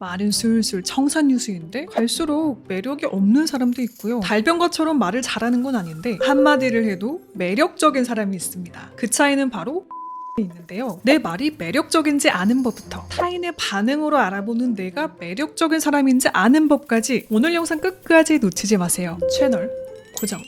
말은 술술 청산유수인데 갈수록 매력이 없는 사람도 있고요. 달변가처럼 말을 잘하는 건 아닌데 한마디를 해도 매력적인 사람이 있습니다. 그 차이는 바로 있는데요. 내 말이 매력적인지 아는 법부터 타인의 반응으로 알아보는 내가 매력적인 사람인지 아는 법까지 오늘 영상 끝까지 놓치지 마세요. 채널 고정.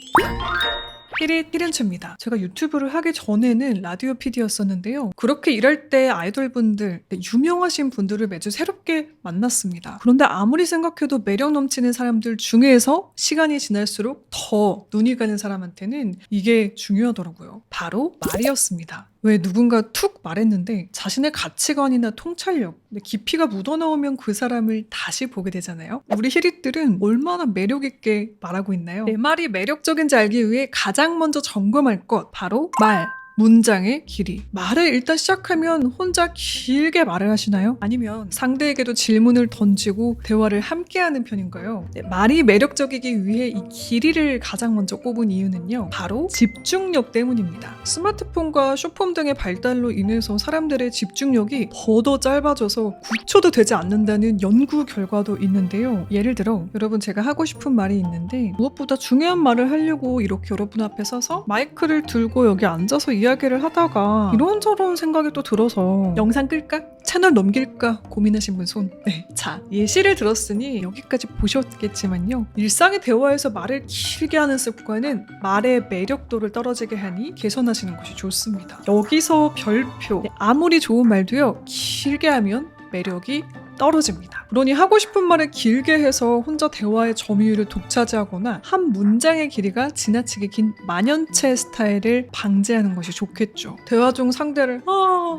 히렌츠입니다. 제가 유튜브를 하기 전에는 라디오 PD였었는데요. 그렇게 일할 때 아이돌분들, 유명하신 분들을 매주 새롭게 만났습니다. 그런데 아무리 생각해도 매력 넘치는 사람들 중에서 시간이 지날수록 더 눈이 가는 사람한테는 이게 중요하더라고요. 바로 말이었습니다. 왜 누군가 툭 말했는데 자신의 가치관이나 통찰력, 깊이가 묻어나오면 그 사람을 다시 보게 되잖아요. 우리 히릿들은 얼마나 매력있게 말하고 있나요? 내 말이 매력적인지 알기 위해 가장 먼저 점검할 것, 바로 말. 문장의 길이. 말을 일단 시작하면 혼자 길게 말을 하시나요? 아니면 상대에게도 질문을 던지고 대화를 함께하는 편인가요? 말이 매력적이기 위해 이 길이를 가장 먼저 꼽은 이유는요, 바로 집중력 때문입니다. 스마트폰과 쇼폼 등의 발달로 인해서 사람들의 집중력이 더 짧아져서 9초도 되지 않는다는 연구 결과도 있는데요. 예를 들어 여러분, 제가 하고 싶은 말이 있는데 무엇보다 중요한 말을 하려고 이렇게 여러분 앞에 서서 마이크를 들고 여기 앉아서 이야기를 하다가 이런저런 생각이 또 들어서 영상 끌까? 채널 넘길까? 고민하신 분 손. 네. 자, 예시를 들었으니 여기까지 보셨겠지만요. 일상의 대화에서 말을 길게 하는 습관은 말의 매력도를 떨어지게 하니 개선하시는 것이 좋습니다. 여기서 별표. 아무리 좋은 말도요, 길게 하면 매력이 떨어집니다. 그러니 하고 싶은 말을 길게 해서 혼자 대화의 점유율을 독차지하거나 한 문장의 길이가 지나치게 긴 만연체 스타일을 방지하는 것이 좋겠죠. 대화 중 상대를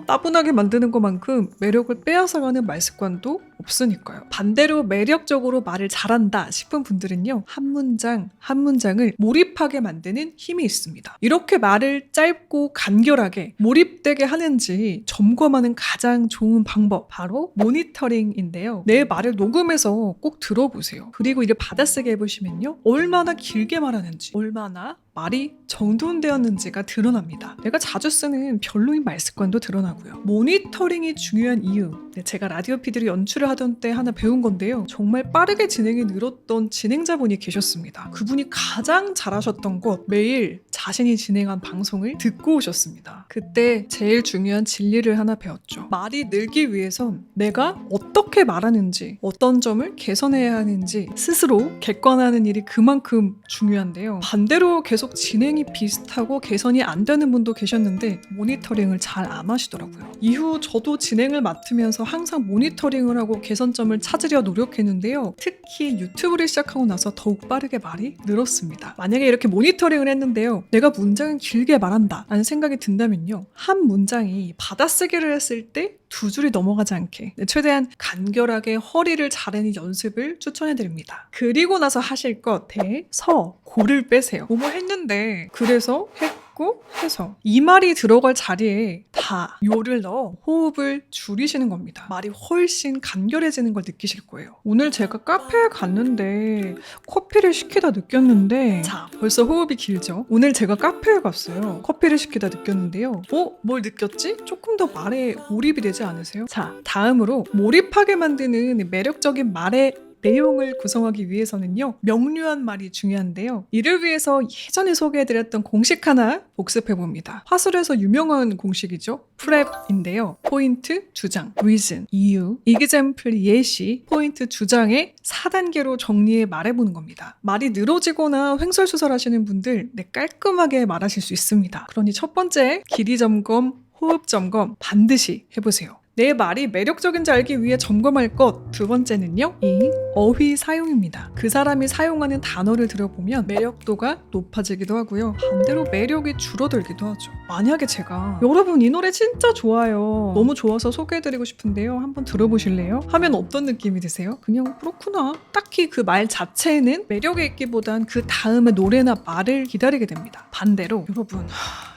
따분하게 만드는 것만큼 매력을 빼앗아가는 말 습관도 없으니까요. 반대로 매력적으로 말을 잘한다 싶은 분들은요, 한 문장 한 문장을 몰입하게 만드는 힘이 있습니다. 이렇게 말을 짧고 간결하게 몰입되게 하는지 점검하는 가장 좋은 방법, 바로 모니터링인데요. 내 말을 녹음해서 꼭 들어보세요. 그리고 이를 받아쓰기 해보시면요, 얼마나 길게 말하는지, 얼마나 말이 정돈되었는지가 드러납니다. 내가 자주 쓰는 별로인 말 습관도 드러나고요. 모니터링이 중요한 이유, 제가 라디오 PD로 연출을 하던 때 하나 배운 건데요. 정말 빠르게 진행이 늘었던 진행자분이 계셨습니다. 그분이 가장 잘하셨던 것, 매일 자신이 진행한 방송을 듣고 오셨습니다. 그때 제일 중요한 진리를 하나 배웠죠. 말이 늘기 위해선 내가 어떻게 말하는지, 어떤 점을 개선해야 하는지 스스로 객관화하는 일이 그만큼 중요한데요. 반대로 계속 진행이 비슷하고 개선이 안 되는 분도 계셨는데 모니터링을 잘 안 하시더라고요. 이후 저도 진행을 맡으면서 항상 모니터링을 하고 개선점을 찾으려 노력했는데요. 특히 유튜브를 시작하고 나서 더욱 빠르게 말이 늘었습니다. 만약에 이렇게 모니터링을 했는데요, 내가 문장을 길게 말한다 라는 생각이 든다면요, 한 문장이 받아쓰기를 했을 때 두 줄이 넘어가지 않게 최대한 간결하게 허리를 자르는 연습을 추천해드립니다. 그리고 나서 하실 것, 대서 고를 빼세요. 뭐뭐 했는데 그래서 했고 해서 이 말이 들어갈 자리에 다 요를 넣어 호흡을 줄이시는 겁니다. 말이 훨씬 간결해지는 걸 느끼실 거예요. 오늘 제가 카페에 갔는데 커피를 시키다 느꼈는데, 자, 벌써 호흡이 길죠? 오늘 제가 카페에 갔어요. 커피를 시키다 느꼈는데요. 뭘 느꼈지? 조금 더 말에 몰입이 되지 않으세요? 자, 다음으로 몰입하게 만드는 매력적인 말의 내용을 구성하기 위해서는요, 명료한 말이 중요한데요. 이를 위해서 예전에 소개해드렸던 공식 하나 복습해봅니다. 화술에서 유명한 공식이죠. 프랩인데요. 포인트, 주장, reason, 이유, example, 예시, 포인트, 주장의 4단계로 정리해 말해보는 겁니다. 말이 늘어지거나 횡설수설하시는 분들, 깔끔하게 말하실 수 있습니다. 그러니 첫 번째, 길이 점검, 호흡 점검 반드시 해보세요. 내 말이 매력적인지 알기 위해 점검할 것, 두 번째는요, 이 어휘 사용입니다. 그 사람이 사용하는 단어를 들어보면 매력도가 높아지기도 하고요, 반대로 매력이 줄어들기도 하죠. 만약에 제가 여러분 이 노래 진짜 좋아요, 너무 좋아서 소개해드리고 싶은데요, 한번 들어보실래요? 하면 어떤 느낌이 드세요? 그냥 그렇구나. 딱히 그 말 자체에는 매력이 있기보단 그 다음에 노래나 말을 기다리게 됩니다. 반대로 여러분,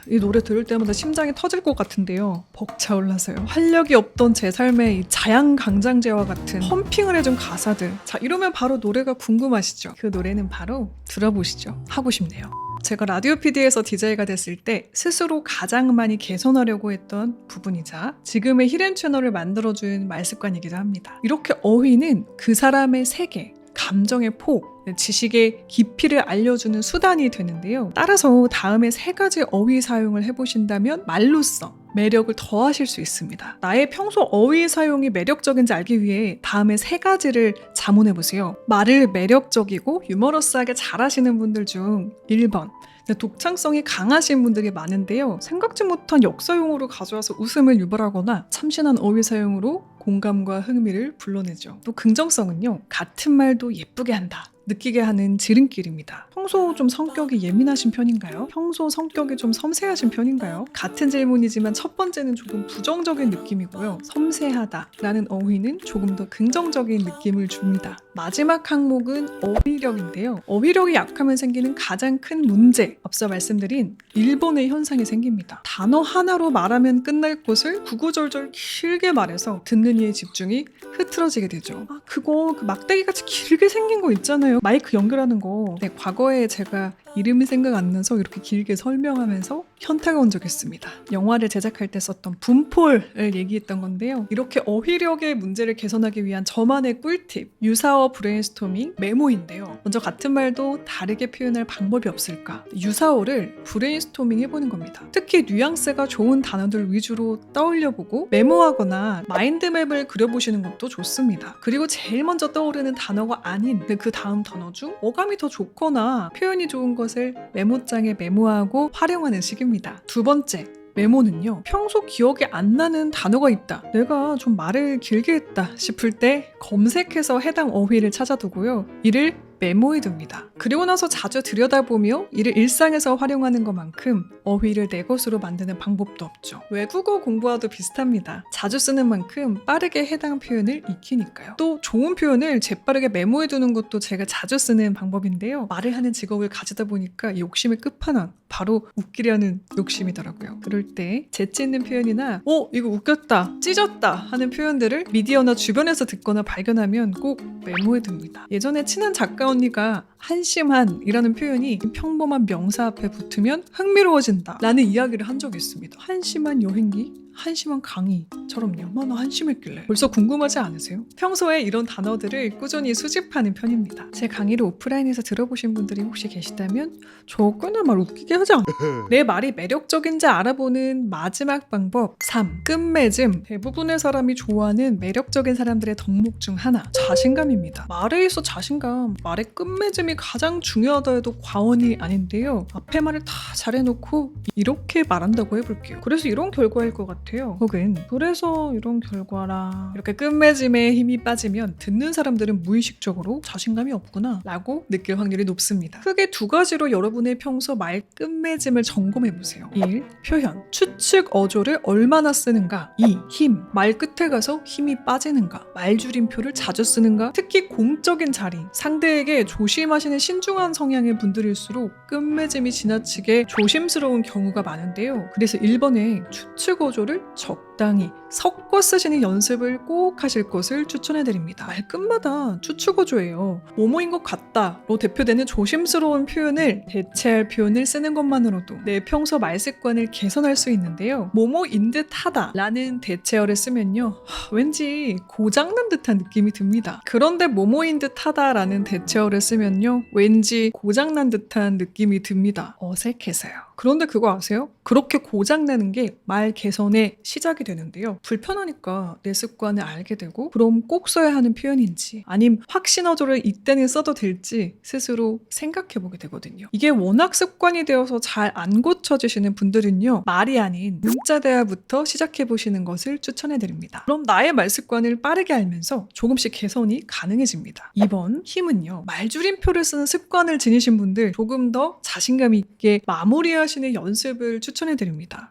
이 노래 들을 때마다 심장이 터질 것 같은데요, 벅차올라서요. 활력이 없던 제 삶의 이 자양강장제와 같은 펌핑을 해준 가사들, 자, 이러면 바로 노래가 궁금하시죠? 그 노래는 바로 들어보시죠. 하고 싶네요. 제가 라디오 PD에서 DJ가 됐을 때 스스로 가장 많이 개선하려고 했던 부분이자 지금의 히든 채널을 만들어준 말습관이기도 합니다. 이렇게 어휘는 그 사람의 세계, 감정의 폭, 지식의 깊이를 알려주는 수단이 되는데요. 따라서 다음에 3가지 어휘 사용을 해보신다면 말로써 매력을 더하실 수 있습니다. 나의 평소 어휘 사용이 매력적인지 알기 위해 다음에 3가지를 자문해보세요. 말을 매력적이고 유머러스하게 잘하시는 분들 중 1번, 독창성이 강하신 분들이 많은데요. 생각지 못한 역사용어로 가져와서 웃음을 유발하거나 참신한 어휘 사용으로 공감과 흥미를 불러내죠. 또 긍정성은요. 같은 말도 예쁘게 한다. 느끼게 하는 지름길입니다. 평소 좀 성격이 예민하신 편인가요? 평소 성격이 좀 섬세하신 편인가요? 같은 질문이지만 첫 번째는 조금 부정적인 느낌이고요. 섬세하다라는 어휘는 조금 더 긍정적인 느낌을 줍니다. 마지막 항목은 어휘력인데요. 어휘력이 약하면 생기는 가장 큰 문제, 앞서 말씀드린 일본의 현상이 생깁니다. 단어 하나로 말하면 끝날 것을 구구절절 길게 말해서 듣는 이의 집중이 흐트러지게 되죠. 그거 막대기같이 길게 생긴 거 있잖아요. 마이크 연결하는 거. 네, 과거에 제가 이름이 생각 안 나서 이렇게 길게 설명하면서 현타가 온 적이 있습니다. 영화를 제작할 때 썼던 분폴을 얘기했던 건데요. 이렇게 어휘력의 문제를 개선하기 위한 저만의 꿀팁, 유사어 브레인스토밍 메모인데요. 먼저 같은 말도 다르게 표현할 방법이 없을까? 유사어를 브레인스토밍 해보는 겁니다. 특히 뉘앙스가 좋은 단어들 위주로 떠올려보고 메모하거나 마인드맵을 그려보시는 것도 좋습니다. 그리고 제일 먼저 떠오르는 단어가 아닌 그 다음 단어 중 어감이 더 좋거나 표현이 좋은 것을 메모장에 메모하고 활용하는 식입니다. 2번째, 메모는요. 평소 기억이 안 나는 단어가 있다. 내가 좀 말을 길게 했다 싶을 때 검색해서 해당 어휘를 찾아두고요. 이를 메모해둡니다. 그리고 나서 자주 들여다보며 이를 일상에서 활용하는 것만큼 어휘를 내 것으로 만드는 방법도 없죠. 외국어 공부와도 비슷합니다. 자주 쓰는 만큼 빠르게 해당 표현을 익히니까요. 또 좋은 표현을 재빠르게 메모해두는 것도 제가 자주 쓰는 방법인데요. 말을 하는 직업을 가지다 보니까 욕심의 끝판왕, 바로 웃기려는 욕심이더라고요. 그럴 때 재치 있는 표현이나 이거 웃겼다, 찢었다 하는 표현들을 미디어나 주변에서 듣거나 발견하면 꼭 메모해둡니다. 예전에 친한 작가 언니가 한심한이라는 표현이 평범한 명사 앞에 붙으면 흥미로워진다 라는 이야기를 한 적이 있습니다. 한심한 여행기? 한심한 강의처럼요. 얼마나 한심했길래. 벌써 궁금하지 않으세요? 평소에 이런 단어들을 꾸준히 수집하는 편입니다. 제 강의를 오프라인에서 들어보신 분들이 혹시 계시다면 저 꽤나 말 웃기게 하지 않나요? 내 말이 매력적인지 알아보는 마지막 방법 3. 끝맺음. 대부분의 사람이 좋아하는 매력적인 사람들의 덕목 중 하나, 자신감입니다. 말에 있어 자신감, 말의 끝맺음이 가장 중요하다 해도 과언이 아닌데요. 앞에 말을 다 잘해놓고 이렇게 말한다고 해볼게요. 그래서 이런 결과일 것 같아요. 혹은 그래서 이런 결과라, 이렇게 끝맺음에 힘이 빠지면 듣는 사람들은 무의식적으로 자신감이 없구나 라고 느낄 확률이 높습니다. 크게 2가지로 여러분의 평소 말 끝맺음을 점검해보세요. 1. 표현, 추측 어조를 얼마나 쓰는가. 2. 힘, 말 끝에 가서 힘이 빠지는가. 말줄임표를 자주 쓰는가. 특히 공적인 자리, 상대에게 조심하시는 신중한 성향의 분들일수록 끝맺음이 지나치게 조심스러운 경우가 많은데요. 그래서 1번에 추측 어조를 적당히 섞어 쓰시는 연습을 꼭 하실 것을 추천해드립니다. 말 끝마다 추측어조예요. 뭐뭐인 것 같다로 대표되는 조심스러운 표현을 대체할 표현을 쓰는 것만으로도 내 평소 말 습관을 개선할 수 있는데요. 뭐뭐인 듯 하다 라는 대체어를 쓰면요. 왠지 고장난 듯한 느낌이 듭니다. 그런데 뭐뭐인 듯 하다 라는 대체어를 쓰면요. 왠지 고장난 듯한 느낌이 듭니다. 어색해서요. 그런데 그거 아세요? 그렇게 고장나는 게 말 개선의 시작이 되는데요. 불편하니까 내 습관을 알게 되고 그럼 꼭 써야 하는 표현인지 아님 확신어조를 이때는 써도 될지 스스로 생각해보게 되거든요. 이게 워낙 습관이 되어서 잘 안 고쳐지시는 분들은요. 말이 아닌 문자 대화부터 시작해보시는 것을 추천해드립니다. 그럼 나의 말 습관을 빠르게 알면서 조금씩 개선이 가능해집니다. 2번 힘은요. 말줄임표를 쓰는 습관을 지니신 분들 조금 더 자신감 있게 마무리하시는 연습을 추천해드립니다.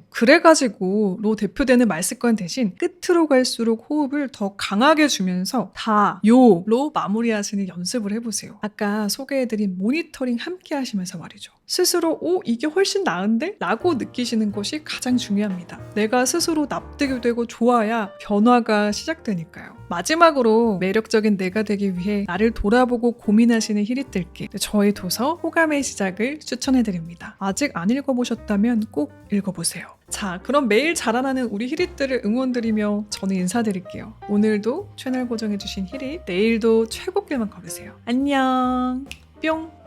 그래가지고로 대표되는 말 습관 대신 끝으로 갈수록 호흡을 더 강하게 주면서 다, 요로 마무리하시는 연습을 해보세요. 아까 소개해드린 모니터링 함께 하시면서 말이죠. 스스로 이게 훨씬 나은데? 라고 느끼시는 것이 가장 중요합니다. 내가 스스로 납득이 되고 좋아야 변화가 시작되니까요. 마지막으로 매력적인 내가 되기 위해 나를 돌아보고 고민하시는 히릿들께 저의 도서 호감의 시작을 추천해드립니다. 아직 안 읽어보셨다면 꼭 읽어보세요. 자, 그럼 매일 자라나는 우리 히릿들을 응원드리며 저는 인사드릴게요. 오늘도 채널 고정해주신 히릿, 내일도 최고길만 걸으세요. 안녕. 뿅.